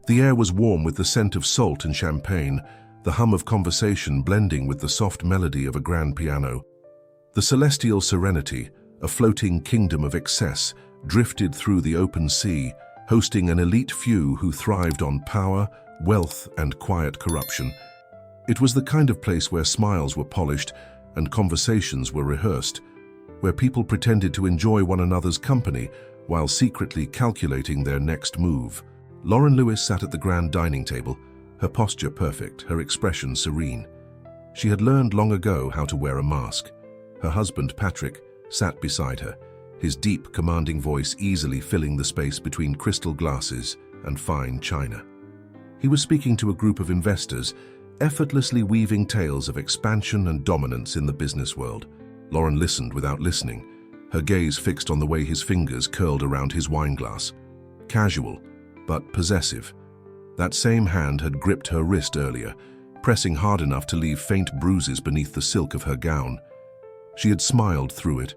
The air was warm with the scent of salt and champagne, the hum of conversation blending with the soft melody of a grand piano. The celestial serenity, a floating kingdom of excess, drifted through the open sea, hosting an elite few who thrived on power, wealth, and quiet corruption. It was the kind of place where smiles were polished and conversations were rehearsed, where people pretended to enjoy one another's company while secretly calculating their next move. Lauren Lewis sat at the grand dining table, her posture perfect, her expression serene. She had learned long ago how to wear a mask. Her husband, Patrick, sat beside her, his deep, commanding voice easily filling the space between crystal glasses and fine china. He was speaking to a group of investors, effortlessly weaving tales of expansion and dominance in the business world. Lauren listened without listening, her gaze fixed on the way his fingers curled around his wine glass. Casual, but possessive. That same hand had gripped her wrist earlier, pressing hard enough to leave faint bruises beneath the silk of her gown. She had smiled through it.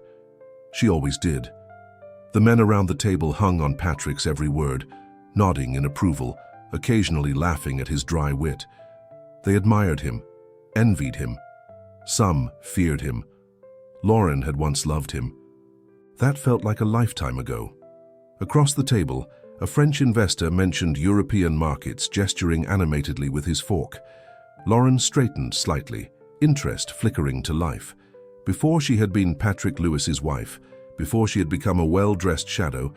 She always did. The men around the table hung on Patrick's every word, nodding in approval, occasionally laughing at his dry wit. They admired him, envied him. Some feared him. Lauren had once loved him. That felt like a lifetime ago. Across the table, a French investor mentioned European markets, gesturing animatedly with his fork. Lauren straightened slightly, interest flickering to life. Before she had been Patrick Lewis's wife, before she had become a well-dressed shadow,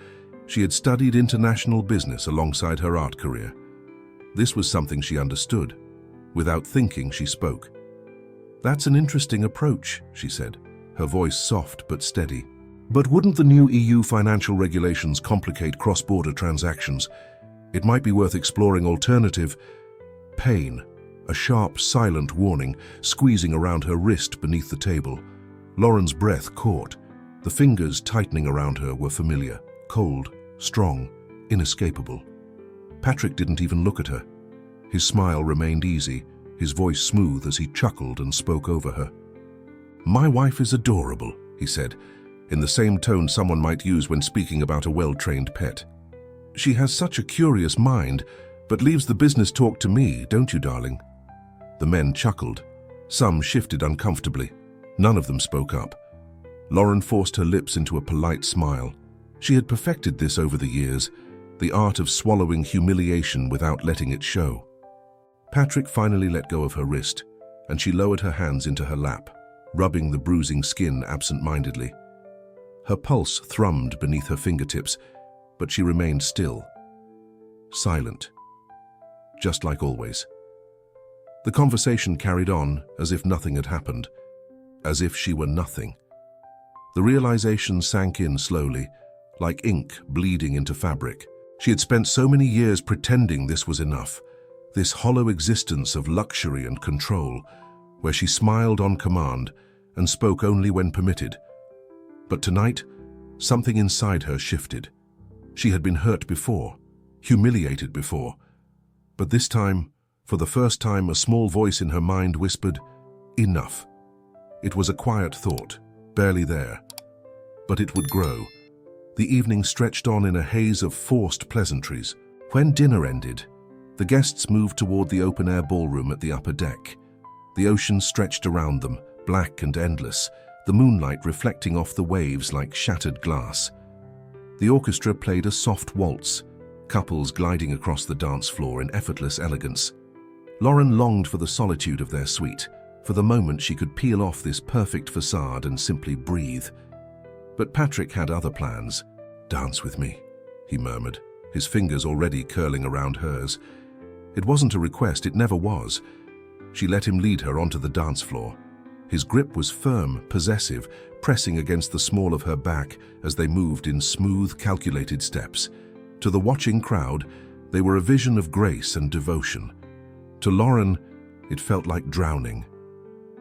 she had studied international business alongside her art career. This was something she understood. Without thinking, she spoke. "That's an interesting approach," she said, her voice soft but steady. "But wouldn't the new EU financial regulations complicate cross-border transactions? It might be worth exploring alternative." Pain, a sharp, silent warning, squeezing around her wrist beneath the table. Lauren's breath caught. The fingers tightening around her were familiar, cold, strong, inescapable. Patrick didn't even look at her. His smile remained easy, his voice smooth as he chuckled and spoke over her. "My wife is adorable," he said, in the same tone someone might use when speaking about a well-trained pet. "She has such a curious mind, but leaves the business talk to me, don't you, darling?" The men chuckled. Some shifted uncomfortably. None of them spoke up. Lauren forced her lips into a polite smile. She had perfected this over the years, the art of swallowing humiliation without letting it show. Patrick finally let go of her wrist, and she lowered her hands into her lap, rubbing the bruising skin absent-mindedly. Her pulse thrummed beneath her fingertips, but she remained still, silent, just like always. The conversation carried on as if nothing had happened, as if she were nothing. The realization sank in slowly, like ink bleeding into fabric. She had spent so many years pretending this was enough, this hollow existence of luxury and control, where she smiled on command and spoke only when permitted. But tonight, something inside her shifted. She had been hurt before, humiliated before. But this time, for the first time, a small voice in her mind whispered, "Enough." It was a quiet thought, barely there. But it would grow. The evening stretched on in a haze of forced pleasantries. When dinner ended, the guests moved toward the open-air ballroom at the upper deck. The ocean stretched around them, black and endless, the moonlight reflecting off the waves like shattered glass. The orchestra played a soft waltz, couples gliding across the dance floor in effortless elegance. Lauren longed for the solitude of their suite, for the moment she could peel off this perfect facade and simply breathe. But Patrick had other plans. "Dance with me," he murmured, his fingers already curling around hers. It wasn't a request, it never was. She let him lead her onto the dance floor. His grip was firm, possessive, pressing against the small of her back as they moved in smooth, calculated steps. To the watching crowd, they were a vision of grace and devotion. To Lauren, it felt like drowning.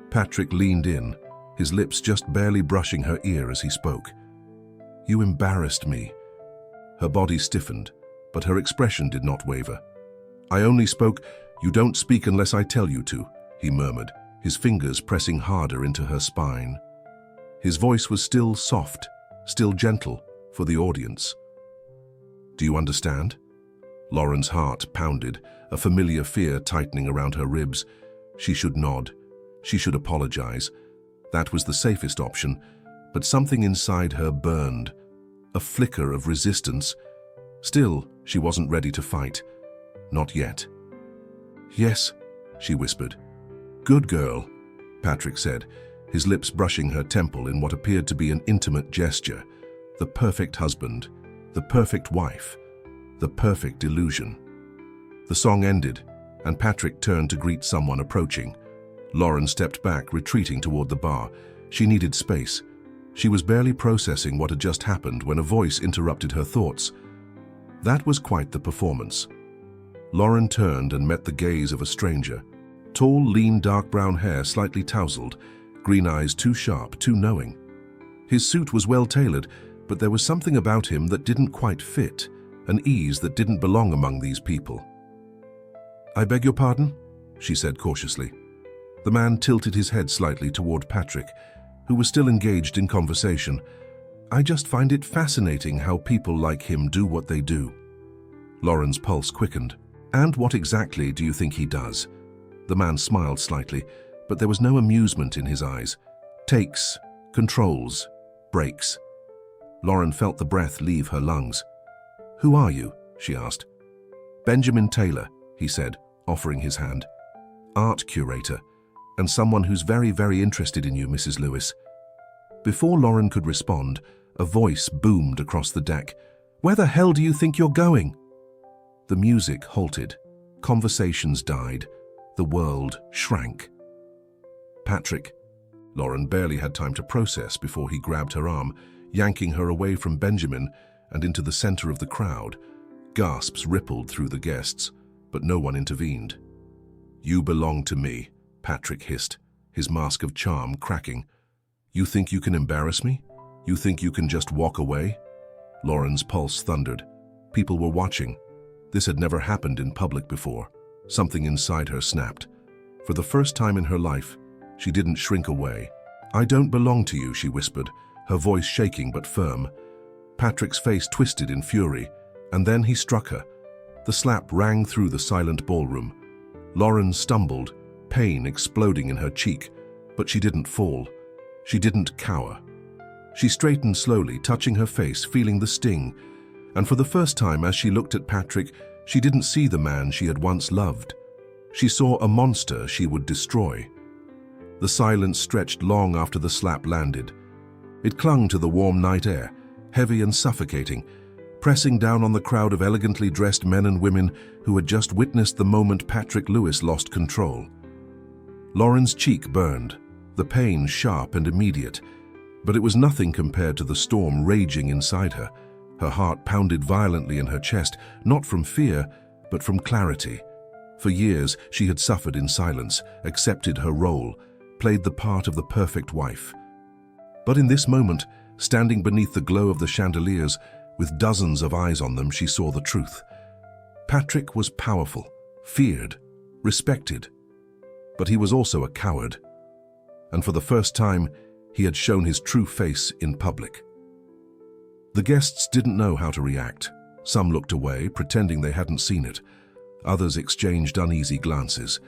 Patrick leaned in, his lips just barely brushing her ear as he spoke. "You embarrassed me." Her body stiffened, but her expression did not waver. "I only spoke, you don't speak unless I tell you to," he murmured, his fingers pressing harder into her spine. His voice was still soft, still gentle, for the audience. "Do you understand?" Lauren's heart pounded, a familiar fear tightening around her ribs. She should nod. She should apologize. That was the safest option, but something inside her burned. A flicker of resistance. Still, she wasn't ready to fight. Not yet. "Yes," she whispered. "Good girl," Patrick said, his lips brushing her temple in what appeared to be an intimate gesture. The perfect husband, the perfect wife, the perfect illusion. The song ended, and Patrick turned to greet someone approaching. Lauren stepped back, retreating toward the bar. She needed space. She was barely processing what had just happened when a voice interrupted her thoughts. That was quite the performance. Lauren turned and met the gaze of a stranger. Tall, lean, dark brown hair slightly tousled, green eyes too sharp, too knowing. His suit was well tailored, but there was something about him that didn't quite fit, an ease that didn't belong among these people. "I beg your pardon?" she said cautiously. The man tilted his head slightly toward Patrick, who was still engaged in conversation. "I just find it fascinating how people like him do what they do." Lauren's pulse quickened. "And what exactly do you think he does?" The man smiled slightly, but there was no amusement in his eyes. "Takes, controls, breaks." Lauren felt the breath leave her lungs. "Who are you?" she asked. "Benjamin Taylor," he said, offering his hand. "Art curator, and someone who's very, very interested in you, Mrs. Lewis." Before Lauren could respond, a voice boomed across the deck. "Where the hell do you think you're going?" The music halted. Conversations died. The world shrank. "Patrick." Lauren barely had time to process before he grabbed her arm, yanking her away from Benjamin and into the center of the crowd. Gasps rippled through the guests, but no one intervened. "You belong to me," Patrick hissed, his mask of charm cracking. "You think you can embarrass me? You think you can just walk away?" Lauren's pulse thundered. People were watching. This had never happened in public before. Something inside her snapped. For the first time in her life, she didn't shrink away. "I don't belong to you," she whispered, her voice shaking but firm. Patrick's face twisted in fury, and then he struck her. The slap rang through the silent ballroom. Lauren stumbled, pain exploding in her cheek, but she didn't fall. She didn't cower. She straightened slowly, touching her face, feeling the sting. And for the first time, as she looked at Patrick, she didn't see the man she had once loved. She saw a monster she would destroy. The silence stretched long after the slap landed. It clung to the warm night air, heavy and suffocating, pressing down on the crowd of elegantly dressed men and women who had just witnessed the moment Patrick Lewis lost control. Lauren's cheek burned, the pain sharp and immediate, but it was nothing compared to the storm raging inside her. Her heart pounded violently in her chest, not from fear, but from clarity. For years, she had suffered in silence, accepted her role, played the part of the perfect wife. But in this moment, standing beneath the glow of the chandeliers, with dozens of eyes on them, she saw the truth. Patrick was powerful, feared, respected. But he was also a coward. And for the first time, he had shown his true face in public. The guests didn't know how to react. Some looked away, pretending they hadn't seen it. Others exchanged uneasy glances.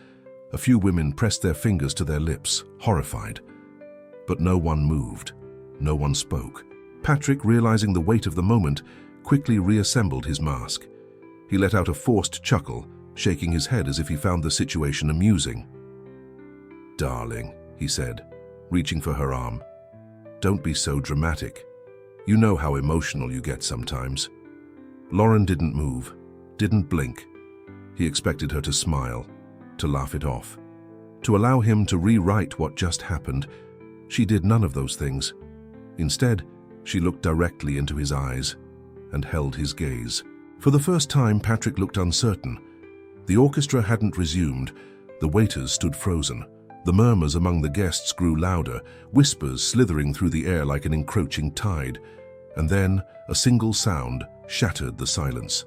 A few women pressed their fingers to their lips, horrified. But no one moved. No one spoke. Patrick, realizing the weight of the moment, quickly reassembled his mask. He let out a forced chuckle, shaking his head as if he found the situation amusing. "Darling," he said, reaching for her arm. "Don't be so dramatic. You know how emotional you get sometimes." Lauren didn't move, didn't blink. He expected her to smile, to laugh it off, to allow him to rewrite what just happened. She did none of those things. Instead, she looked directly into his eyes and held his gaze. For the first time, Patrick looked uncertain. The orchestra hadn't resumed. The waiters stood frozen. The murmurs among the guests grew louder, whispers slithering through the air like an encroaching tide. And then a single sound shattered the silence.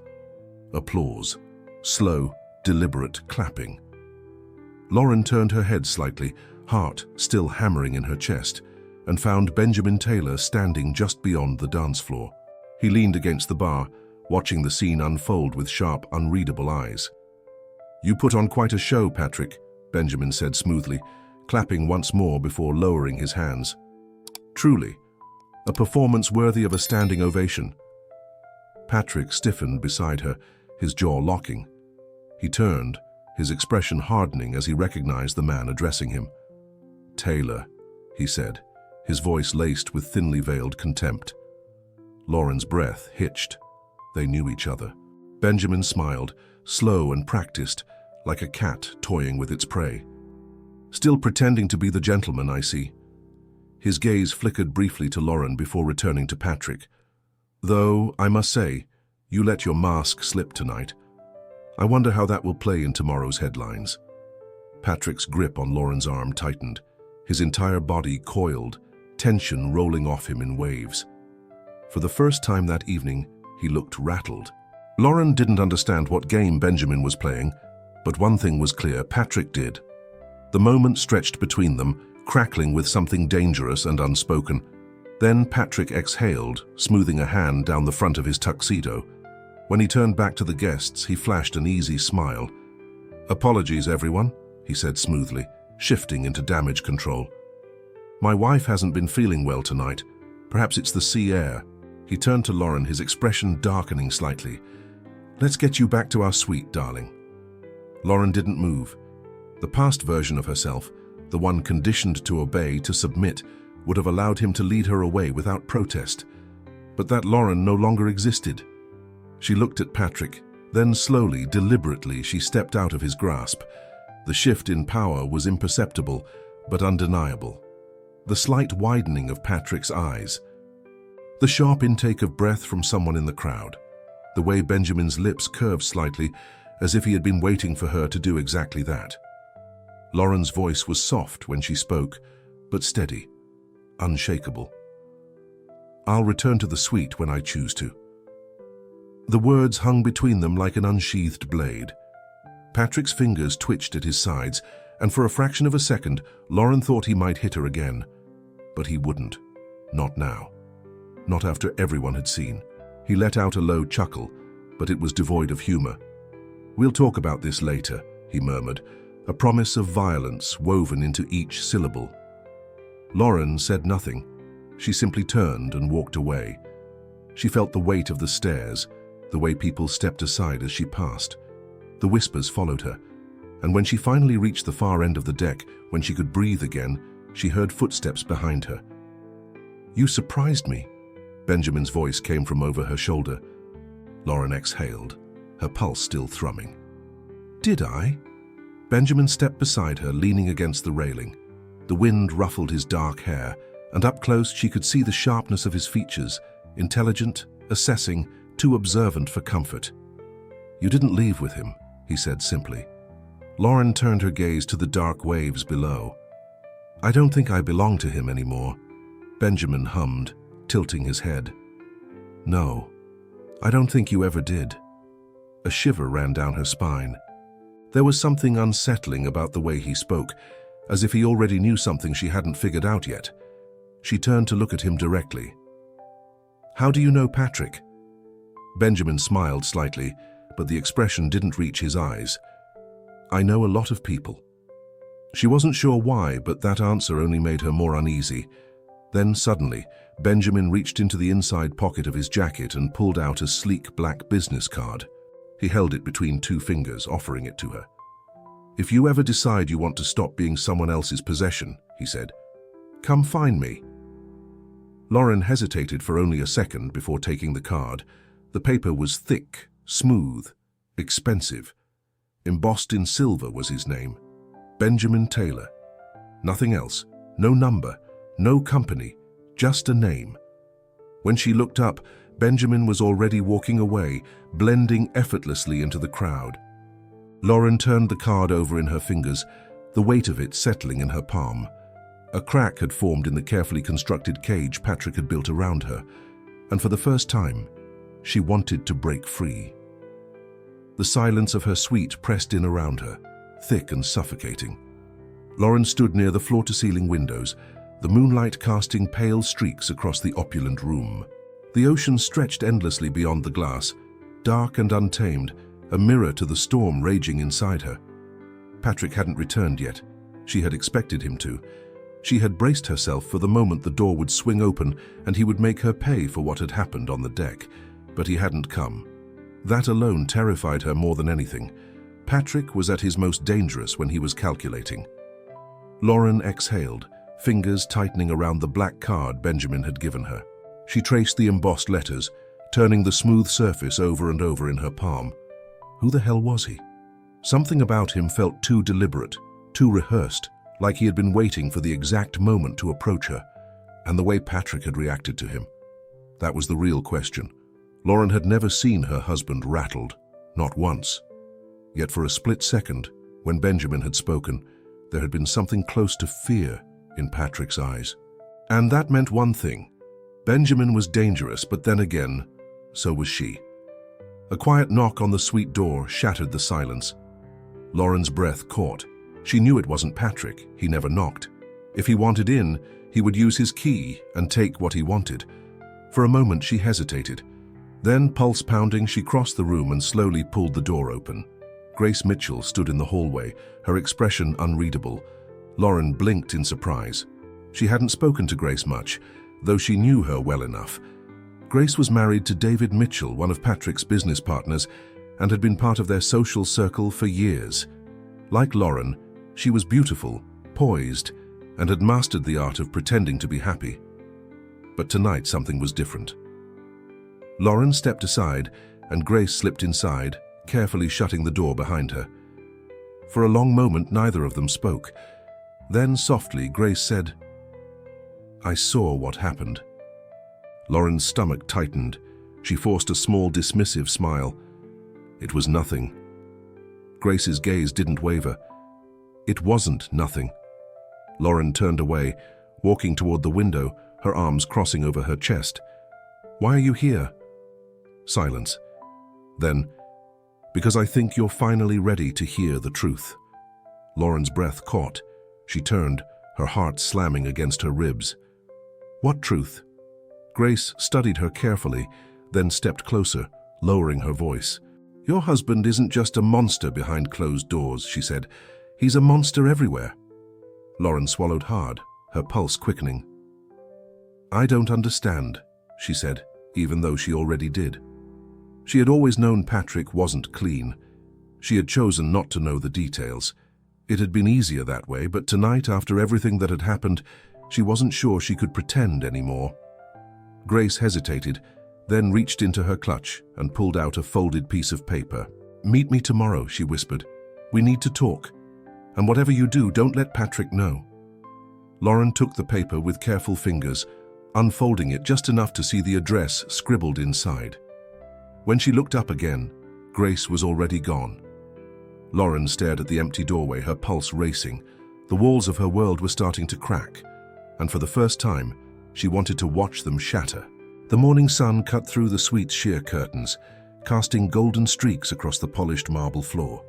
Applause. Slow, deliberate clapping. Lauren turned her head slightly, heart still hammering in her chest, and found Benjamin Taylor standing just beyond the dance floor. He leaned against the bar, watching the scene unfold with sharp, unreadable eyes. "You put on quite a show, Patrick," Benjamin said smoothly, clapping once more before lowering his hands. "Truly, a performance worthy of a standing ovation." Patrick stiffened beside her, his jaw locking. He turned, his expression hardening as he recognized the man addressing him. "Taylor," he said, his voice laced with thinly veiled contempt. Lauren's breath hitched. They knew each other. Benjamin smiled, slow and practiced, like a cat toying with its prey. "Still pretending to be the gentleman, I see." His gaze flickered briefly to Lauren before returning to Patrick. "Though, I must say, you let your mask slip tonight. I wonder how that will play in tomorrow's headlines." Patrick's grip on Lauren's arm tightened, his entire body coiled, tension rolling off him in waves. For the first time that evening, he looked rattled. Lauren didn't understand what game Benjamin was playing, but one thing was clear: Patrick did. The moment stretched between them, crackling with something dangerous and unspoken. Then Patrick exhaled, smoothing a hand down the front of his tuxedo. When he turned back to the guests, he flashed an easy smile. "Apologies, everyone," he said smoothly, shifting into damage control. "My wife hasn't been feeling well tonight. Perhaps it's the sea air." He turned to Lauren, his expression darkening slightly. "Let's get you back to our suite, darling." Lauren didn't move. The past version of herself, the one conditioned to obey, to submit, would have allowed him to lead her away without protest. But that Lauren no longer existed. She looked at Patrick, then slowly, deliberately, she stepped out of his grasp. The shift in power was imperceptible, but undeniable. The slight widening of Patrick's eyes. The sharp intake of breath from someone in the crowd. The way Benjamin's lips curved slightly, as if he had been waiting for her to do exactly that. Lauren's voice was soft when she spoke, but steady, unshakable. "I'll return to the suite when I choose to." The words hung between them like an unsheathed blade. Patrick's fingers twitched at his sides, and for a fraction of a second, Lauren thought he might hit her again. But he wouldn't. Not now. Not after everyone had seen. He let out a low chuckle, but it was devoid of humor. "We'll talk about this later," he murmured, a promise of violence woven into each syllable. Lauren said nothing. She simply turned and walked away. She felt the weight of the stairs, the way people stepped aside as she passed. The whispers followed her, and when she finally reached the far end of the deck, when she could breathe again, she heard footsteps behind her. "You surprised me," Benjamin's voice came from over her shoulder. Lauren exhaled, her pulse still thrumming. "Did I?" Benjamin stepped beside her, leaning against the railing. The wind ruffled his dark hair, and up close she could see the sharpness of his features, intelligent, assessing, too observant for comfort. "You didn't leave with him," he said simply. Lauren turned her gaze to the dark waves below. "I don't think I belong to him anymore," Benjamin hummed, tilting his head. "No, I don't think you ever did." A shiver ran down her spine. There was something unsettling about the way he spoke, as if he already knew something she hadn't figured out yet. She turned to look at him directly. "How do you know Patrick?" Benjamin smiled slightly, but the expression didn't reach his eyes. "I know a lot of people." She wasn't sure why, but that answer only made her more uneasy. Then suddenly, Benjamin reached into the inside pocket of his jacket and pulled out a sleek black business card. He held it between two fingers, offering it to her. "If you ever decide you want to stop being someone else's possession," he said, "come find me." Lauren hesitated for only a second before taking the card. The paper was thick, smooth, expensive. Embossed in silver was his name, Benjamin Taylor. Nothing else, no number, no company, just a name. When she looked up, Benjamin was already walking away, blending effortlessly into the crowd. Lauren turned the card over in her fingers, the weight of it settling in her palm. A crack had formed in the carefully constructed cage Patrick had built around her, and for the first time, she wanted to break free. The silence of her suite pressed in around her, thick and suffocating. Lauren stood near the floor-to-ceiling windows, the moonlight casting pale streaks across the opulent room. The ocean stretched endlessly beyond the glass, dark and untamed, a mirror to the storm raging inside her. Patrick hadn't returned yet. She had expected him to. She had braced herself for the moment the door would swing open and he would make her pay for what had happened on the deck. But he hadn't come. That alone terrified her more than anything. Patrick was at his most dangerous when he was calculating. Lauren exhaled, fingers tightening around the black card Benjamin had given her. She traced the embossed letters, turning the smooth surface over and over in her palm. Who the hell was he? Something about him felt too deliberate, too rehearsed, like he had been waiting for the exact moment to approach her, and the way Patrick had reacted to him. That was the real question. Lauren had never seen her husband rattled, not once. Yet for a split second, when Benjamin had spoken, there had been something close to fear in Patrick's eyes. And that meant one thing. Benjamin was dangerous, but then again, so was she. A quiet knock on the suite door shattered the silence. Lauren's breath caught. She knew it wasn't Patrick. He never knocked. If he wanted in, he would use his key and take what he wanted. For a moment she hesitated. Then, pulse pounding, she crossed the room and slowly pulled the door open. Grace Mitchell stood in the hallway, her expression unreadable. Lauren blinked in surprise. She hadn't spoken to Grace much, though she knew her well enough. Grace was married to David Mitchell, one of Patrick's business partners, and had been part of their social circle for years. Like Lauren, she was beautiful, poised, and had mastered the art of pretending to be happy. But tonight something was different. Lauren stepped aside, and Grace slipped inside, carefully shutting the door behind her. For a long moment, neither of them spoke. Then, softly, Grace said, "I saw what happened." Lauren's stomach tightened. She forced a small, dismissive smile. It was nothing. Grace's gaze didn't waver. It wasn't nothing. Lauren turned away, walking toward the window, her arms crossing over her chest. "Why are you here?" Silence. Then, "Because I think you're finally ready to hear the truth." Lauren's breath caught. She turned, her heart slamming against her ribs. "What truth?" Grace studied her carefully, then stepped closer, lowering her voice. "Your husband isn't just a monster behind closed doors," she said. "He's a monster everywhere." Lauren swallowed hard, her pulse quickening. "I don't understand," she said, even though she already did. She had always known Patrick wasn't clean. She had chosen not to know the details. It had been easier that way, but tonight, after everything that had happened, she wasn't sure she could pretend anymore. Grace hesitated, then reached into her clutch and pulled out a folded piece of paper. "Meet me tomorrow," she whispered. "We need to talk. And whatever you do, don't let Patrick know." Lauren took the paper with careful fingers, unfolding it just enough to see the address scribbled inside. When she looked up again, Grace was already gone. Lauren stared at the empty doorway, her pulse racing. The walls of her world were starting to crack, and for the first time, she wanted to watch them shatter. The morning sun cut through the suite's sheer curtains, casting golden streaks across the polished marble floor.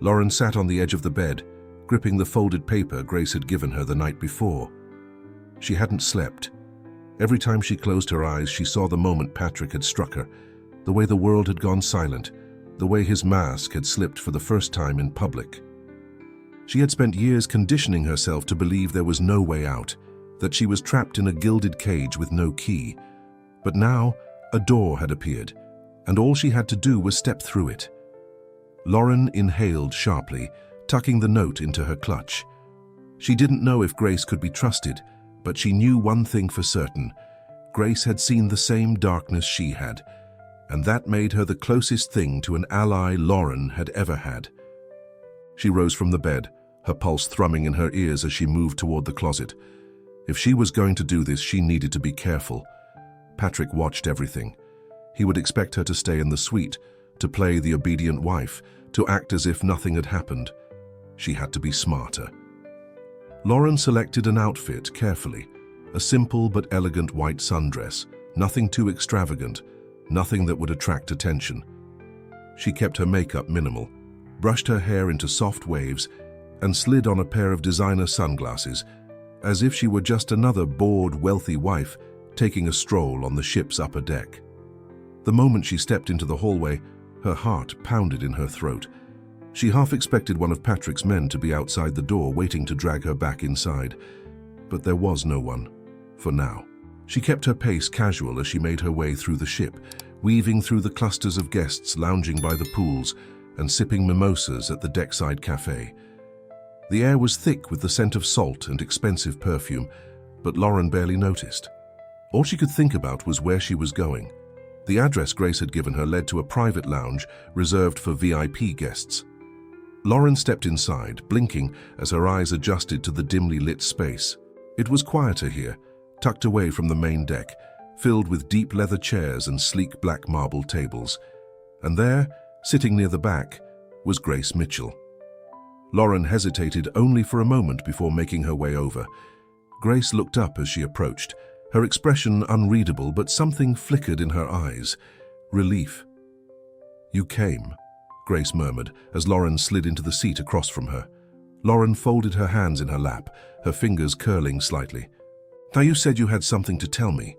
Lauren sat on the edge of the bed, gripping the folded paper Grace had given her the night before. She hadn't slept. Every time she closed her eyes, she saw the moment Patrick had struck her, the way the world had gone silent, the way his mask had slipped for the first time in public. She had spent years conditioning herself to believe there was no way out, that she was trapped in a gilded cage with no key. But now, a door had appeared, and all she had to do was step through it. Lauren inhaled sharply, tucking the note into her clutch. She didn't know if Grace could be trusted, but she knew one thing for certain. Grace had seen the same darkness she had, and that made her the closest thing to an ally Lauren had ever had. She rose from the bed, her pulse thrumming in her ears as she moved toward the closet. If she was going to do this, she needed to be careful. Patrick watched everything. He would expect her to stay in the suite, to play the obedient wife, to act as if nothing had happened. She had to be smarter. Lauren selected an outfit carefully, a simple but elegant white sundress, nothing too extravagant, nothing that would attract attention. She kept her makeup minimal, brushed her hair into soft waves, and slid on a pair of designer sunglasses, as if she were just another bored, wealthy wife taking a stroll on the ship's upper deck. The moment she stepped into the hallway, Her heart pounded in her throat. She half expected one of Patrick's men to be outside the door waiting to drag her back inside. But there was no one, for now. She kept her pace casual as she made her way through the ship, weaving through the clusters of guests lounging by the pools and sipping mimosas at the deckside cafe. The air was thick with the scent of salt and expensive perfume, but Lauren barely noticed. All she could think about was where she was going. The address Grace had given her led to a private lounge reserved for VIP guests. Lauren stepped inside, blinking as her eyes adjusted to the dimly lit space. It was quieter here, tucked away from the main deck, filled with deep leather chairs and sleek black marble tables. And there, sitting near the back, was Grace Mitchell. Lauren hesitated only for a moment before making her way over. Grace looked up as she approached, her expression unreadable, but something flickered in her eyes. Relief. "You came," Grace murmured as Lauren slid into the seat across from her. Lauren folded her hands in her lap, her fingers curling slightly. "Now you said you had something to tell me."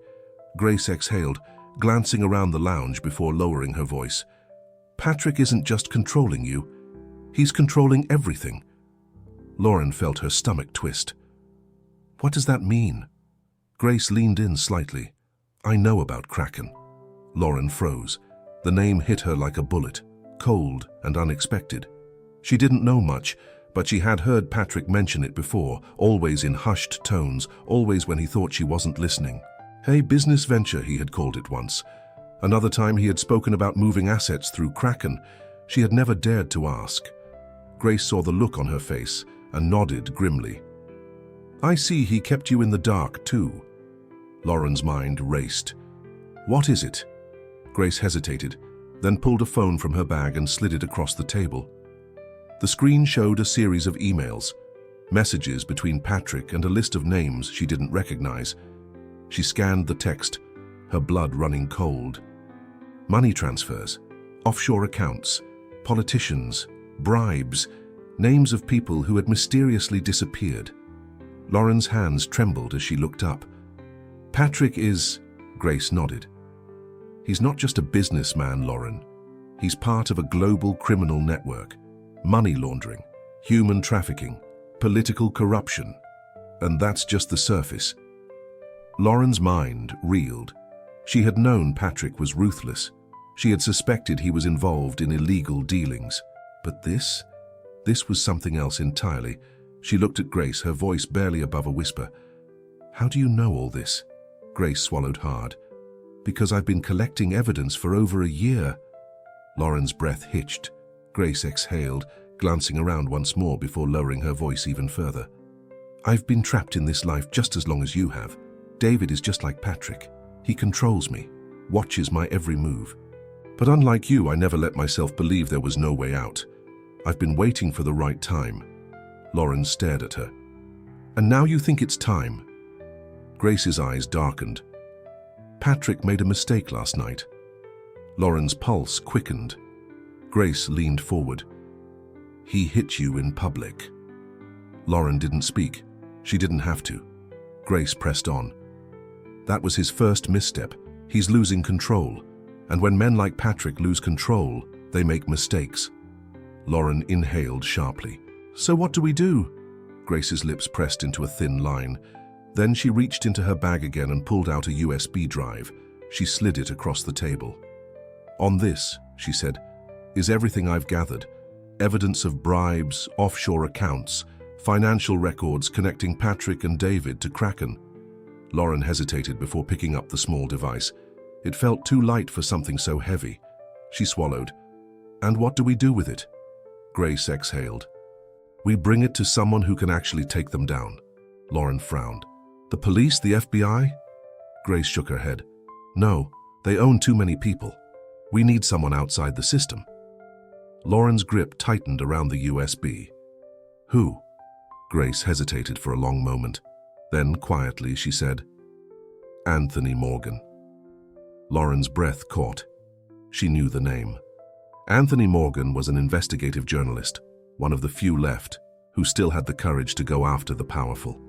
Grace exhaled, glancing around the lounge before lowering her voice. "Patrick isn't just controlling you. He's controlling everything." Lauren felt her stomach twist. "What does that mean?" Grace leaned in slightly. "I know about Kraken." Lauren froze. The name hit her like a bullet, cold and unexpected. She didn't know much, but she had heard Patrick mention it before, always in hushed tones, always when he thought she wasn't listening. "Hey, business venture," he had called it once. Another time he had spoken about moving assets through Kraken. She had never dared to ask. Grace saw the look on her face and nodded grimly. "I see he kept you in the dark too." Lauren's mind raced. "What is it?" Grace hesitated, then pulled a phone from her bag and slid it across the table. The screen showed a series of emails, messages between Patrick and a list of names she didn't recognize. She scanned the text, her blood running cold. Money transfers, offshore accounts, politicians, bribes, names of people who had mysteriously disappeared. Lauren's hands trembled as she looked up. "Patrick is..." Grace nodded. "He's not just a businessman, Lauren. He's part of a global criminal network. Money laundering, human trafficking, political corruption. And that's just the surface." Lauren's mind reeled. She had known Patrick was ruthless. She had suspected he was involved in illegal dealings. But this was something else entirely. She looked at Grace, her voice barely above a whisper. "How do you know all this?" Grace swallowed hard. "Because I've been collecting evidence for over a year." Lauren's breath hitched. Grace exhaled, glancing around once more before lowering her voice even further. "I've been trapped in this life just as long as you have. David is just like Patrick. He controls me, watches my every move. But unlike you, I never let myself believe there was no way out. I've been waiting for the right time." Lauren stared at her. "And now you think it's time?" Grace's eyes darkened. "Patrick made a mistake last night." Lauren's pulse quickened. Grace leaned forward. "He hit you in public." Lauren didn't speak. She didn't have to. Grace pressed on. "That was his first misstep. He's losing control. And when men like Patrick lose control, they make mistakes." Lauren inhaled sharply. "So what do we do?" Grace's lips pressed into a thin line. Then she reached into her bag again and pulled out a USB drive. She slid it across the table. "On this," she said, "is everything I've gathered. Evidence of bribes, offshore accounts, financial records connecting Patrick and David to Kraken." Lauren hesitated before picking up the small device. It felt too light for something so heavy. She swallowed. "And what do we do with it?" Grace exhaled. "We bring it to someone who can actually take them down." Lauren frowned. "The police, the FBI?" Grace shook her head. "No, they own too many people. We need someone outside the system." Lauren's grip tightened around the USB. "Who?" Grace hesitated for a long moment. Then, quietly, she said, "Anthony Morgan." Lauren's breath caught. She knew the name. Anthony Morgan was an investigative journalist, one of the few left, who still had the courage to go after the powerful.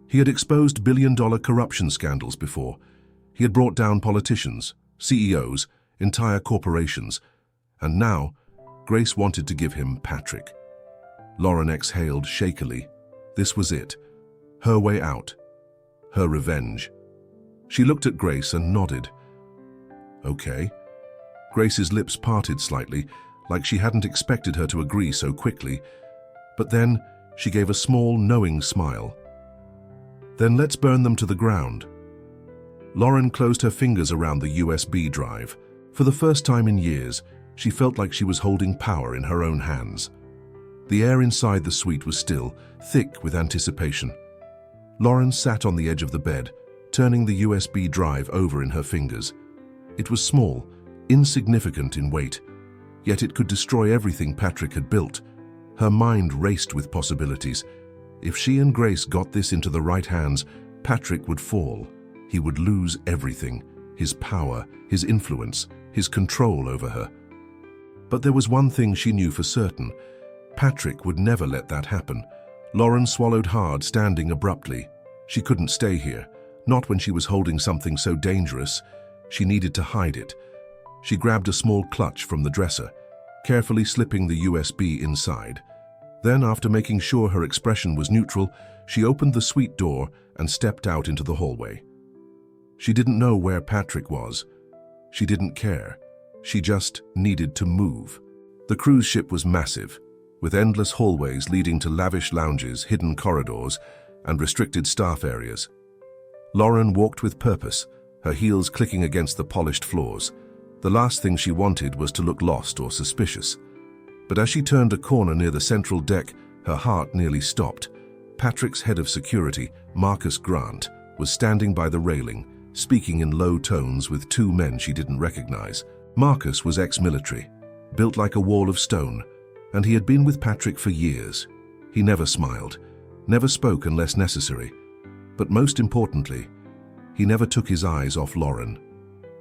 He had exposed billion-dollar corruption scandals before. He had brought down politicians, CEOs, entire corporations, And now, Grace wanted to give him Patrick. Lauren exhaled shakily. This was it. Her way out. Her revenge. She looked at Grace and nodded. Okay. Grace's lips parted slightly, like she hadn't expected her to agree so quickly. But then, she gave a small, knowing smile. Then let's burn them to the ground. Lauren closed her fingers around the USB drive. For the first time in years, she felt like she was holding power in her own hands. The air inside the suite was still, thick with anticipation. Lauren sat on the edge of the bed, turning the USB drive over in her fingers. It was small, insignificant in weight, yet it could destroy everything Patrick had built. Her mind raced with possibilities. If she and Grace got this into the right hands, Patrick would fall. He would lose everything, his power, his influence, his control over her. But there was one thing she knew for certain. Patrick would never let that happen. Lauren swallowed hard, standing abruptly. She couldn't stay here, not when she was holding something so dangerous. She needed to hide it. She grabbed a small clutch from the dresser, carefully slipping the USB inside. Then, after making sure her expression was neutral, she opened the suite door and stepped out into the hallway. She didn't know where Patrick was. She didn't care. She just needed to move. The cruise ship was massive, with endless hallways leading to lavish lounges, hidden corridors, and restricted staff areas. Lauren walked with purpose, her heels clicking against the polished floors. The last thing she wanted was to look lost or suspicious. But as she turned a corner near the central deck, her heart nearly stopped. Patrick's head of security, Marcus Grant, was standing by the railing, speaking in low tones with two men she didn't recognize. Marcus was ex-military, built like a wall of stone, and he had been with Patrick for years. He never smiled, never spoke unless necessary. But most importantly, he never took his eyes off Lauren.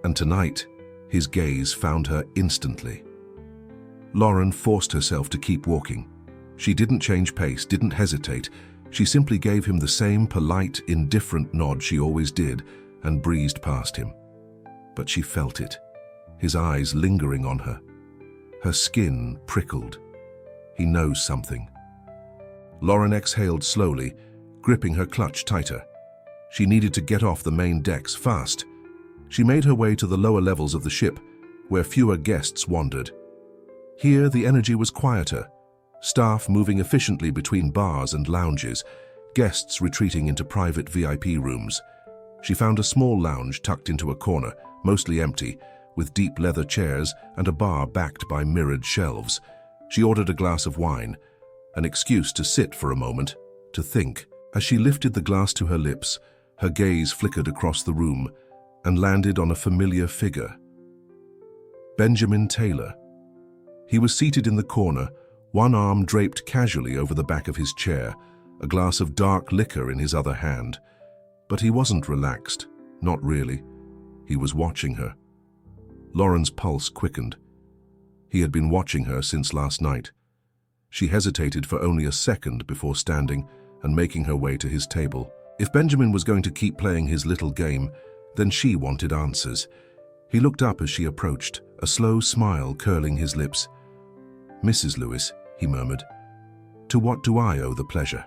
And tonight, his gaze found her instantly. Lauren forced herself to keep walking. She didn't change pace, didn't hesitate. She simply gave him the same polite, indifferent nod she always did and breezed past him. But she felt it, his eyes lingering on her. Her skin prickled. He knows something. Lauren exhaled slowly, gripping her clutch tighter. She needed to get off the main decks fast. She made her way to the lower levels of the ship, where fewer guests wandered. Here, the energy was quieter, staff moving efficiently between bars and lounges, guests retreating into private VIP rooms. She found a small lounge tucked into a corner, mostly empty, with deep leather chairs and a bar backed by mirrored shelves. She ordered a glass of wine, an excuse to sit for a moment, to think. As she lifted the glass to her lips, her gaze flickered across the room and landed on a familiar figure. Benjamin Taylor. He was seated in the corner, one arm draped casually over the back of his chair, a glass of dark liquor in his other hand. But he wasn't relaxed, not really. He was watching her. Lauren's pulse quickened. He had been watching her since last night. She hesitated for only a second before standing and making her way to his table. If Benjamin was going to keep playing his little game, then she wanted answers. He looked up as she approached, a slow smile curling his lips. "Mrs. Lewis," he murmured, "to what do I owe the pleasure?"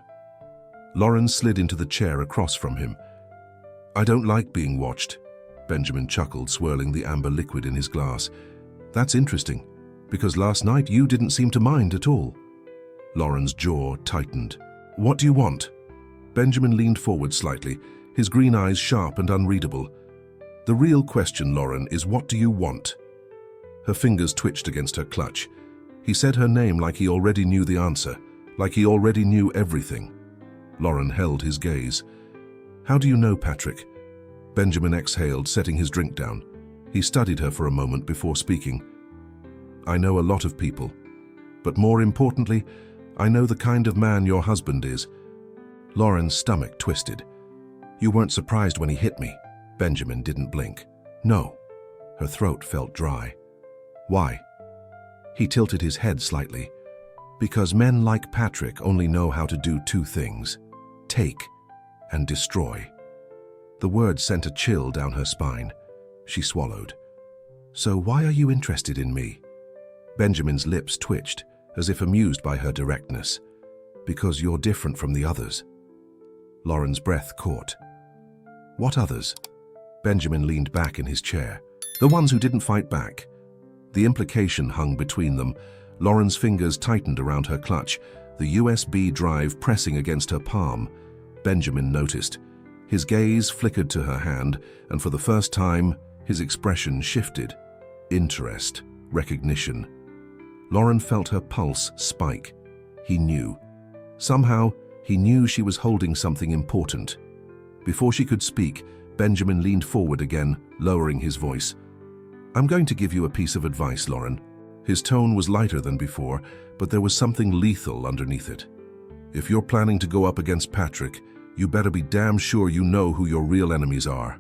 Lauren slid into the chair across from him. "I don't like being watched," Benjamin chuckled, swirling the amber liquid in his glass. "That's interesting, because last night you didn't seem to mind at all." Lauren's jaw tightened. "What do you want?" Benjamin leaned forward slightly, his green eyes sharp and unreadable. "The real question, Lauren, is what do you want?" Her fingers twitched against her clutch. He said her name like he already knew the answer, like he already knew everything. Lauren held his gaze. "How do you know Patrick?" Benjamin exhaled, setting his drink down. He studied her for a moment before speaking. "I know a lot of people, but more importantly, I know the kind of man your husband is." Lauren's stomach twisted. "You weren't surprised when he hit me?" Benjamin didn't blink. "No." Her throat felt dry. "Why?" He tilted his head slightly. "Because men like Patrick only know how to do two things: take and destroy." The word sent a chill down her spine. She swallowed. "So why are you interested in me?" Benjamin's lips twitched, as if amused by her directness. "Because you're different from the others." Lauren's breath caught. "What others?" Benjamin leaned back in his chair. "The ones who didn't fight back." The implication hung between them. Lauren's fingers tightened around her clutch, the USB drive pressing against her palm. Benjamin noticed. His gaze flickered to her hand, and for the first time, his expression shifted. Interest, recognition. Lauren felt her pulse spike. He knew. Somehow, he knew she was holding something important. Before she could speak, Benjamin leaned forward again, lowering his voice. "I'm going to give you a piece of advice, Lauren." His tone was lighter than before, but there was something lethal underneath it. "If you're planning to go up against Patrick, you better be damn sure you know who your real enemies are."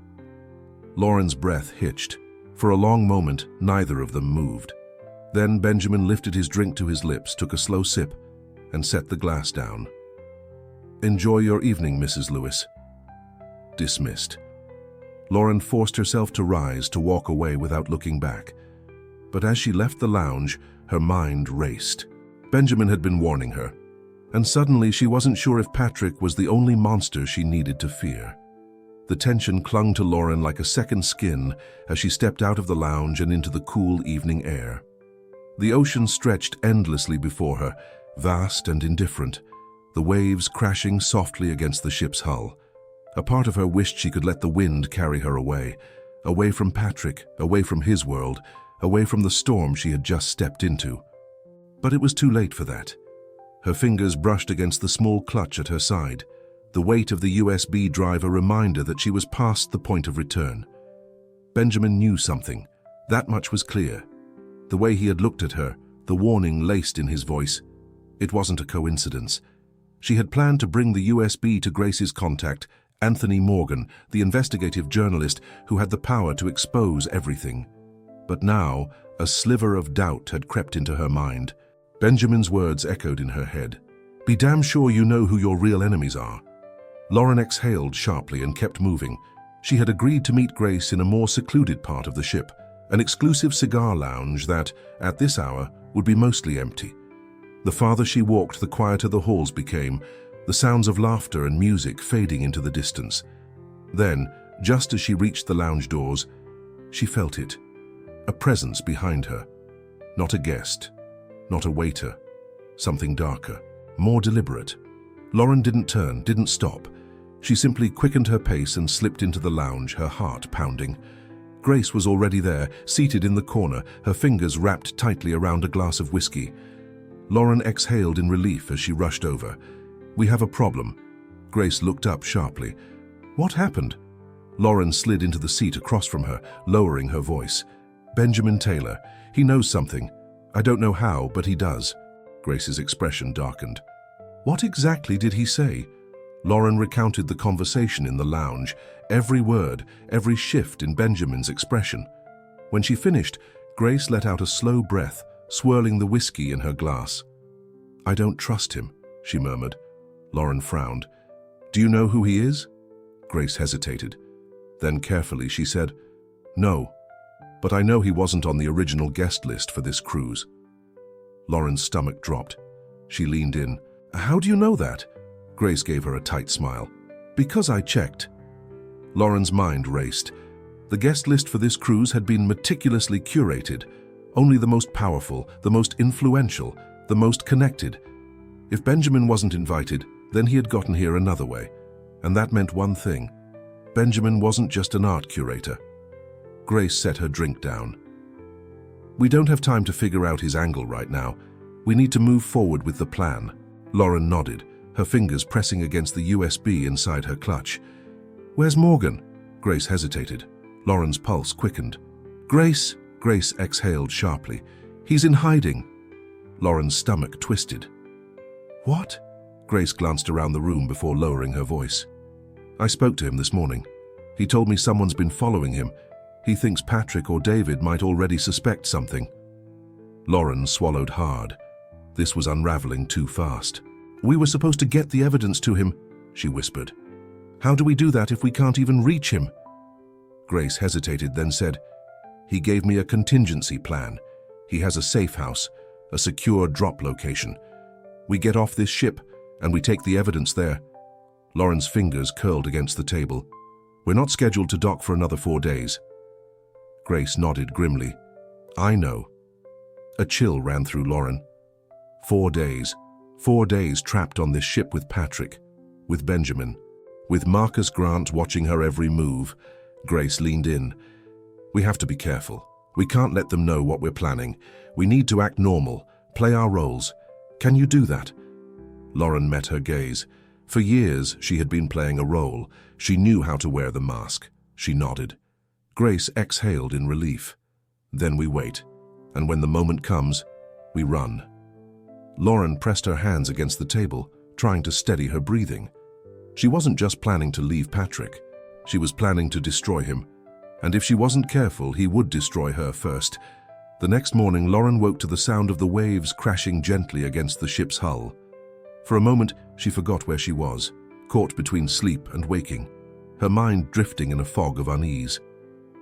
Lauren's breath hitched. For a long moment, neither of them moved. Then Benjamin lifted his drink to his lips, took a slow sip, and set the glass down. "Enjoy your evening, Mrs. Lewis." Dismissed. Lauren forced herself to rise, to walk away without looking back. But as she left the lounge, her mind raced. Benjamin had been warning her, and suddenly she wasn't sure if Patrick was the only monster she needed to fear. The tension clung to Lauren like a second skin as she stepped out of the lounge and into the cool evening air. The ocean stretched endlessly before her, vast and indifferent, the waves crashing softly against the ship's hull. A part of her wished she could let the wind carry her away from Patrick, away from his world, away from the storm she had just stepped into. But it was too late for that. Her fingers brushed against the small clutch at her side, the weight of the USB drive a reminder that she was past the point of return. Benjamin knew something. That much was clear. The way he had looked at her, the warning laced in his voice. It wasn't a coincidence. She had planned to bring the USB to Grace's contact, Anthony Morgan, the investigative journalist who had the power to expose everything. But now, a sliver of doubt had crept into her mind. Benjamin's words echoed in her head. "Be damn sure you know who your real enemies are." Lauren exhaled sharply and kept moving. She had agreed to meet Grace in a more secluded part of the ship, an exclusive cigar lounge that, at this hour, would be mostly empty. The farther she walked, the quieter the halls became, the sounds of laughter and music fading into the distance. Then, just as she reached the lounge doors, she felt it. A presence behind her. Not a guest, not a waiter. Something darker, more deliberate. Lauren didn't turn, didn't stop. She simply quickened her pace and slipped into the lounge, her heart pounding. Grace was already there, seated in the corner, her fingers wrapped tightly around a glass of whiskey. Lauren exhaled in relief as she rushed over. "We have a problem." Grace looked up sharply. "What happened?" Lauren slid into the seat across from her, lowering her voice. "Benjamin Taylor. He knows something. I don't know how, but he does." Grace's expression darkened. "What exactly did he say?" Lauren recounted the conversation in the lounge, every word, every shift in Benjamin's expression. When she finished, Grace let out a slow breath, swirling the whiskey in her glass. "I don't trust him," she murmured. Lauren frowned. "Do you know who he is?" Grace hesitated. Then carefully she said, "No, but I know he wasn't on the original guest list for this cruise." Lauren's stomach dropped. She leaned in. "How do you know that?" Grace gave her a tight smile. "Because I checked." Lauren's mind raced. The guest list for this cruise had been meticulously curated. Only the most powerful, the most influential, the most connected. If Benjamin wasn't invited, then he had gotten here another way. And that meant one thing. Benjamin wasn't just an art curator. Grace set her drink down. "We don't have time to figure out his angle right now. We need to move forward with the plan." Lauren nodded, her fingers pressing against the USB inside her clutch. "Where's Morgan?" Grace hesitated. Lauren's pulse quickened. "Grace," Grace exhaled sharply. "He's in hiding." Lauren's stomach twisted. "What?" Grace glanced around the room before lowering her voice. "I spoke to him this morning. He told me someone's been following him. He thinks Patrick or David might already suspect something." Lauren swallowed hard. This was unraveling too fast. "We were supposed to get the evidence to him," she whispered. "How do we do that if we can't even reach him?" Grace hesitated, then said, "He gave me a contingency plan. He has a safe house, a secure drop location. We get off this ship and we take the evidence there. Lauren's fingers curled against the table. We're not scheduled to dock for another 4 days. Grace nodded grimly. I know. A chill ran through Lauren. 4 days. 4 days trapped on this ship with Patrick, with Benjamin, with Marcus Grant watching her every move. Grace leaned in. We have to be careful. We can't let them know what we're planning. We need to act normal, play our roles. Can you do that? Lauren met her gaze. For years, she had been playing a role. She knew how to wear the mask. She nodded. Grace exhaled in relief. Then we wait, and when the moment comes, we run. Lauren pressed her hands against the table, trying to steady her breathing. She wasn't just planning to leave Patrick. She was planning to destroy him. And if she wasn't careful, he would destroy her first. The next morning, Lauren woke to the sound of the waves crashing gently against the ship's hull. For a moment, she forgot where she was, caught between sleep and waking, her mind drifting in a fog of unease.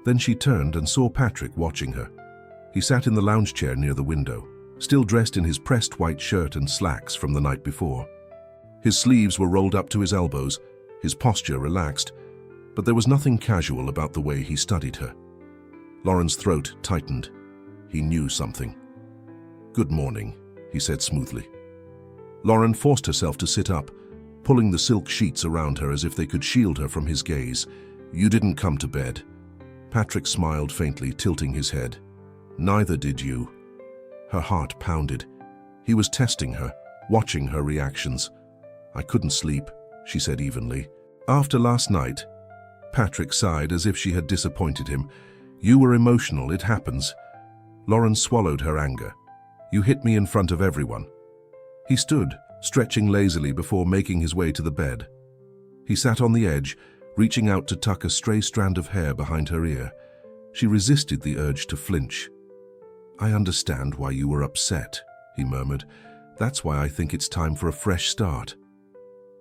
Then she turned and saw Patrick watching her. He sat in the lounge chair near the window, still dressed in his pressed white shirt and slacks from the night before. His sleeves were rolled up to his elbows, his posture relaxed, but there was nothing casual about the way he studied her. Lauren's throat tightened. He knew something. Good morning, he said smoothly. Lauren forced herself to sit up, pulling the silk sheets around her as if they could shield her from his gaze. You didn't come to bed. Patrick smiled faintly, tilting his head. Neither did you. Her heart pounded. He was testing her, watching her reactions. I couldn't sleep, she said evenly. After last night, Patrick sighed as if she had disappointed him. You were emotional, it happens. Lauren swallowed her anger. You hit me in front of everyone. He stood, stretching lazily before making his way to the bed. He sat on the edge, reaching out to tuck a stray strand of hair behind her ear. She resisted the urge to flinch. I understand why you were upset, he murmured. That's why I think it's time for a fresh start.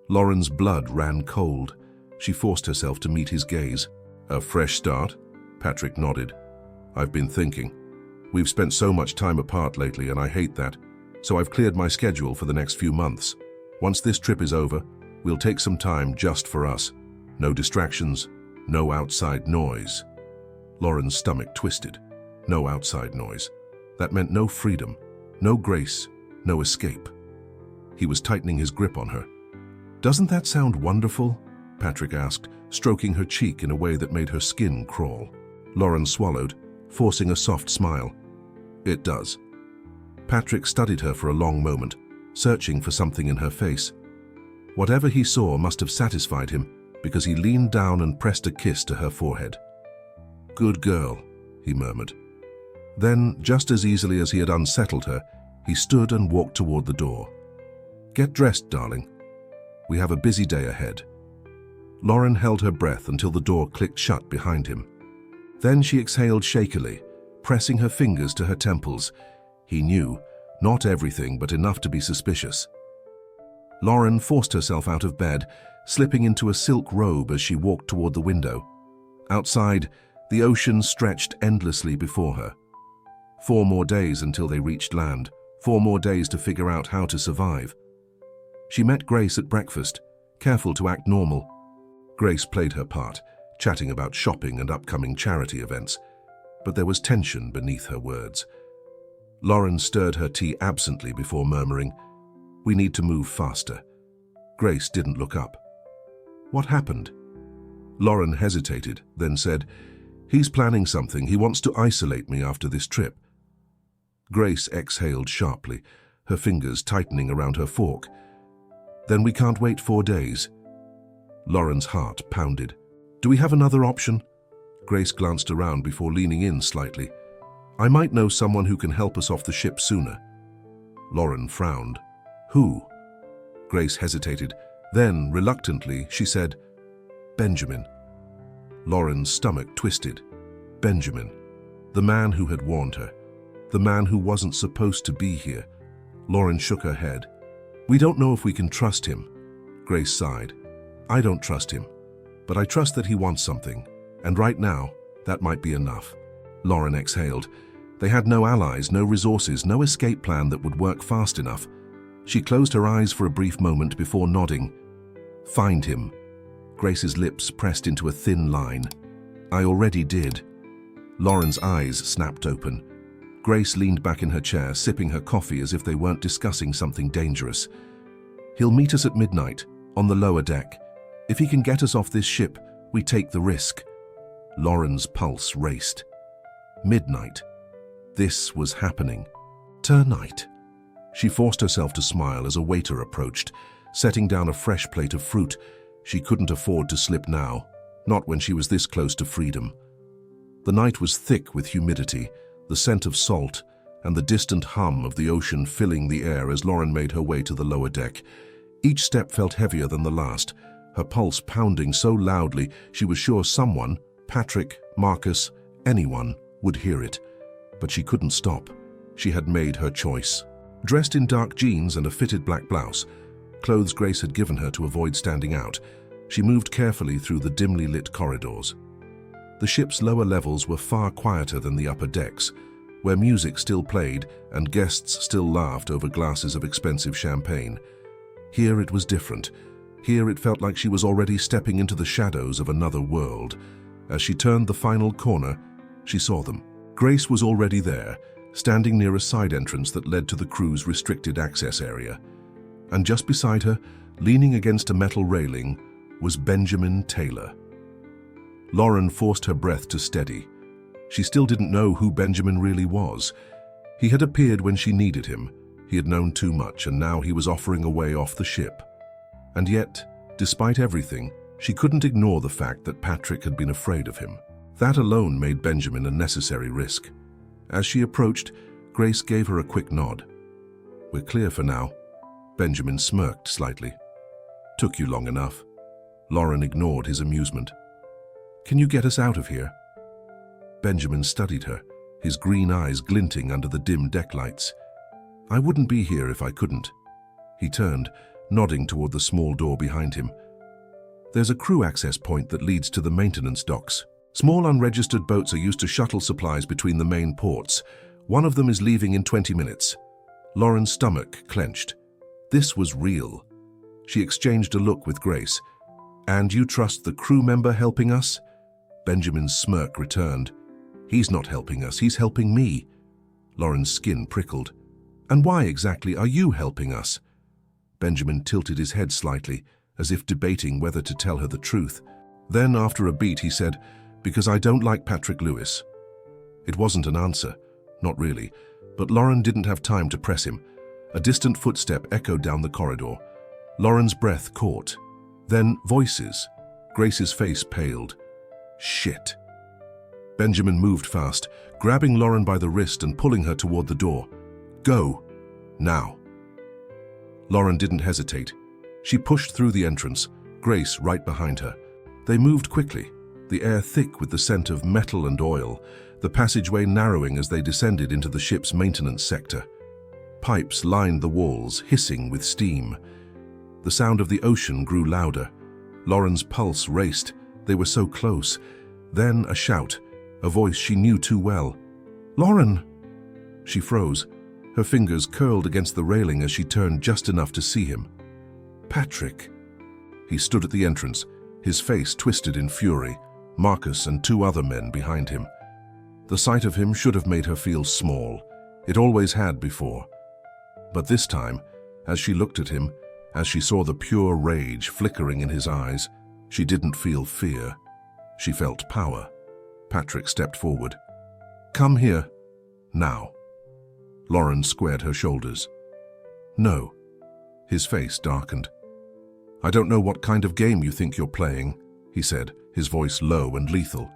Lauren's blood ran cold. She forced herself to meet his gaze. A fresh start? Patrick nodded. I've been thinking. We've spent so much time apart lately and I hate that. So I've cleared my schedule for the next few months. Once this trip is over, we'll take some time just for us. No distractions, no outside noise. Lauren's stomach twisted. No outside noise. That meant no freedom, no grace, no escape. He was tightening his grip on her. Doesn't that sound wonderful? Patrick asked, stroking her cheek in a way that made her skin crawl. Lauren swallowed, forcing a soft smile. It does. Patrick studied her for a long moment, searching for something in her face. Whatever he saw must have satisfied him, because he leaned down and pressed a kiss to her forehead. Good girl, he murmured. Then, just as easily as he had unsettled her, he stood and walked toward the door. Get dressed, darling. We have a busy day ahead. Lauren held her breath until the door clicked shut behind him. Then she exhaled shakily, pressing her fingers to her temples. He knew, not everything, but enough to be suspicious. Lauren forced herself out of bed, slipping into a silk robe as she walked toward the window. Outside, the ocean stretched endlessly before her. 4 more days until they reached land, 4 more days to figure out how to survive. She met Grace at breakfast, careful to act normal. Grace played her part, chatting about shopping and upcoming charity events, but there was tension beneath her words. Lauren stirred her tea absently before murmuring, We need to move faster. Grace didn't look up. What happened? Lauren hesitated, then said, He's planning something. He wants to isolate me after this trip. Grace exhaled sharply, her fingers tightening around her fork. Then we can't wait 4 days. Lauren's heart pounded. Do we have another option? Grace glanced around before leaning in slightly. I might know someone who can help us off the ship sooner. Lauren frowned. Who? Grace hesitated. Then, reluctantly, she said, Benjamin. Lauren's stomach twisted. Benjamin. The man who had warned her. The man who wasn't supposed to be here. Lauren shook her head. We don't know if we can trust him. Grace sighed. I don't trust him, but I trust that he wants something, and right now, that might be enough. Lauren exhaled. They had no allies, no resources, no escape plan that would work fast enough. She closed her eyes for a brief moment before nodding. "Find him." Grace's lips pressed into a thin line. "I already did." Lauren's eyes snapped open. Grace leaned back in her chair, sipping her coffee as if they weren't discussing something dangerous. "He'll meet us at midnight, on the lower deck. If he can get us off this ship, we take the risk." Lauren's pulse raced. Midnight. This was happening. Tonight. She forced herself to smile as a waiter approached, setting down a fresh plate of fruit. She couldn't afford to slip now, not when she was this close to freedom. The night was thick with humidity, the scent of salt, and the distant hum of the ocean filling the air as Lauren made her way to the lower deck. Each step felt heavier than the last, her pulse pounding so loudly she was sure someone, Patrick, Marcus, anyone, would hear it. But she couldn't stop. She had made her choice. Dressed in dark jeans and a fitted black blouse, clothes Grace had given her to avoid standing out, she moved carefully through the dimly lit corridors. The ship's lower levels were far quieter than the upper decks, where music still played and guests still laughed over glasses of expensive champagne. Here it was different. Here it felt like she was already stepping into the shadows of another world. As she turned the final corner, she saw them. Grace was already there, standing near a side entrance that led to the crew's restricted access area. And just beside her, leaning against a metal railing, was Benjamin Taylor. Lauren forced her breath to steady. She still didn't know who Benjamin really was. He had appeared when she needed him. He had known too much, and now he was offering a way off the ship. And yet, despite everything, she couldn't ignore the fact that Patrick had been afraid of him. That alone made Benjamin a necessary risk. As she approached, Grace gave her a quick nod. "We're clear for now." Benjamin smirked slightly. "Took you long enough." Lauren ignored his amusement. "Can you get us out of here?" Benjamin studied her, his green eyes glinting under the dim deck lights. "I wouldn't be here if I couldn't." He turned, nodding toward the small door behind him. "There's a crew access point that leads to the maintenance docks. Small unregistered boats are used to shuttle supplies between the main ports. One of them is leaving in 20 minutes. Lauren's stomach clenched. This was real. She exchanged a look with Grace. "And you trust the crew member helping us?" Benjamin's smirk returned. "He's not helping us, he's helping me." Lauren's skin prickled. "And why exactly are you helping us?" Benjamin tilted his head slightly, as if debating whether to tell her the truth. Then, after a beat, he said, "Because I don't like Patrick Lewis." It wasn't an answer, not really, but Lauren didn't have time to press him. A distant footstep echoed down the corridor. Lauren's breath caught. Then voices. Grace's face paled. Shit. Benjamin moved fast, grabbing Lauren by the wrist and pulling her toward the door. "Go. Now." Lauren didn't hesitate. She pushed through the entrance, Grace right behind her. They moved quickly, the air thick with the scent of metal and oil, the passageway narrowing as they descended into the ship's maintenance sector. Pipes lined the walls, hissing with steam. The sound of the ocean grew louder. Lauren's pulse raced. They were so close. Then a shout, a voice she knew too well. "Lauren!" She froze, her fingers curled against the railing as she turned just enough to see him. "Patrick." He stood at the entrance, his face twisted in fury, Marcus and two other men behind him. The sight of him should have made her feel small. It always had before. But this time, as she looked at him, as she saw the pure rage flickering in his eyes, she didn't feel fear. She felt power. Patrick stepped forward. "Come here. Now." Lauren squared her shoulders. "No." His face darkened. "I don't know what kind of game you think you're playing," he said, his voice low and lethal.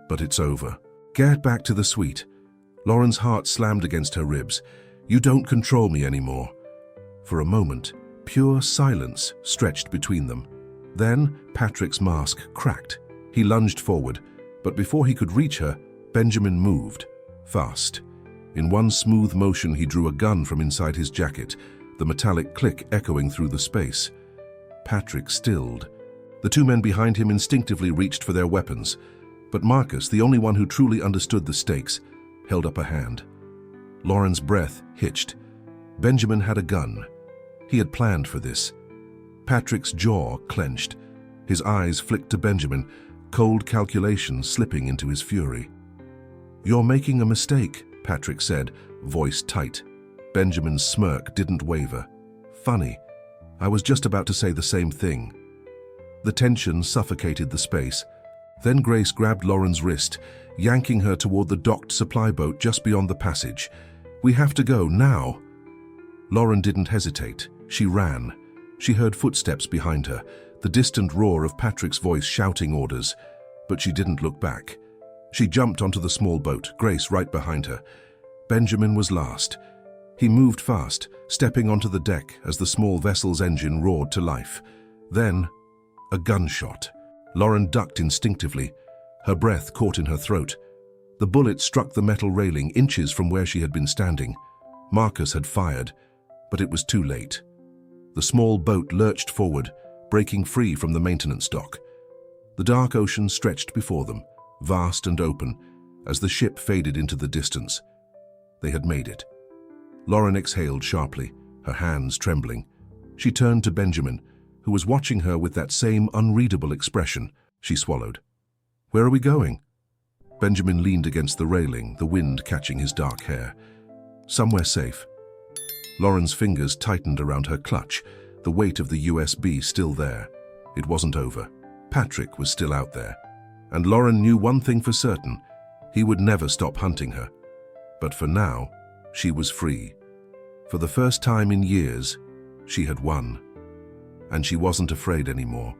"But it's over. Get back to the suite." Lauren's heart slammed against her ribs. "You don't control me anymore." For a moment, pure silence stretched between them. Then Patrick's mask cracked. He lunged forward, but before he could reach her, Benjamin moved, fast. In one smooth motion, he drew a gun from inside his jacket, the metallic click echoing through the space. Patrick stilled. The two men behind him instinctively reached for their weapons, but Marcus, the only one who truly understood the stakes, held up a hand. Lauren's breath hitched. Benjamin had a gun. He had planned for this. Patrick's jaw clenched. His eyes flicked to Benjamin, cold calculation slipping into his fury. "You're making a mistake," Patrick said, voice tight. Benjamin's smirk didn't waver. "Funny. I was just about to say the same thing." The tension suffocated the space. Then Grace grabbed Lauren's wrist, yanking her toward the docked supply boat just beyond the passage. "We have to go, now." Lauren didn't hesitate. She ran. She heard footsteps behind her, the distant roar of Patrick's voice shouting orders, but she didn't look back. She jumped onto the small boat, Grace right behind her. Benjamin was last. He moved fast, stepping onto the deck as the small vessel's engine roared to life. Then, a gunshot. Lauren ducked instinctively. Her breath caught in her throat. The bullet struck the metal railing inches from where she had been standing. Marcus had fired, but it was too late. The small boat lurched forward, breaking free from the maintenance dock. The dark ocean stretched before them, vast and open, as the ship faded into the distance. They had made it. Lauren exhaled sharply, her hands trembling. She turned to Benjamin, who was watching her with that same unreadable expression. She swallowed. "Where are we going?" Benjamin leaned against the railing, the wind catching his dark hair. "Somewhere safe." Lauren's fingers tightened around her clutch, the weight of the USB still there. It wasn't over. Patrick was still out there. And Lauren knew one thing for certain: he would never stop hunting her. But for now, she was free. For the first time in years, she had won. And she wasn't afraid anymore.